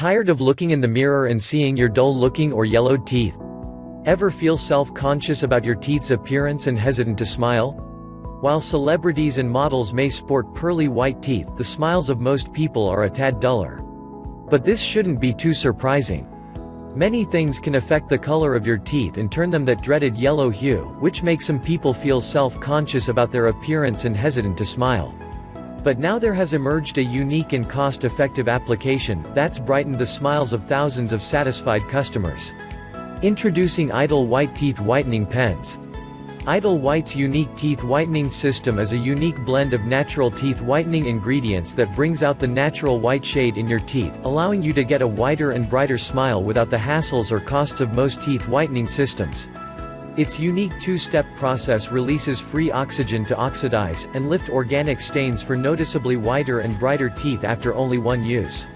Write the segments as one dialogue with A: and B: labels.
A: Tired of looking in the mirror and seeing your dull-looking or yellowed teeth? Ever feel self-conscious about your teeth's appearance and hesitant to smile? While celebrities and models may sport pearly white teeth, the smiles of most people are a tad duller. But this shouldn't be too surprising. Many things can affect the color of your teeth and turn them that dreaded yellow hue, which makes some people feel self-conscious about their appearance and hesitant to smile. But now there has emerged a unique and cost-effective application that's brightened the smiles of thousands of satisfied customers. Introducing Idle White Teeth Whitening Pens. Idle White's unique teeth whitening system is a unique blend of natural teeth whitening ingredients that brings out the natural white shade in your teeth, allowing you to get a whiter and brighter smile without the hassles or costs of most teeth whitening systems. Its unique two-step process releases free oxygen to oxidize and lift organic stains for noticeably whiter and brighter teeth after only one use.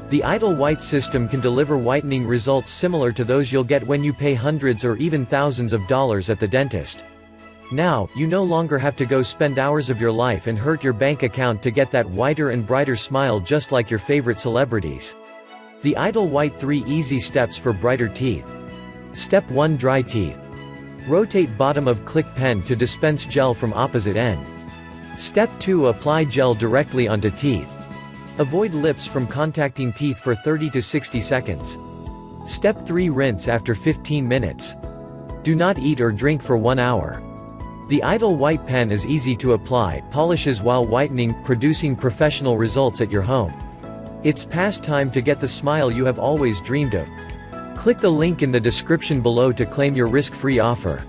A: The Idle White system can deliver whitening results similar to those you'll get when you pay hundreds or even thousands of dollars at the dentist. Now, you no longer have to go spend hours of your life and hurt your bank account to get that whiter and brighter smile just like your favorite celebrities. The Idle White 3 Easy Steps for Brighter Teeth. Step 1. Dry teeth. Rotate bottom of click pen to dispense gel from opposite end. Step 2. Apply gel directly onto teeth. Avoid lips from contacting teeth for 30 to 60 seconds. Step 3. Rinse after 15 minutes. Do not eat or drink for 1 hour. The Idle White pen is easy to apply, polishes while whitening, producing professional results at your home. It's past time to get the smile you have always dreamed of. Click the link in the description below to claim your risk-free offer.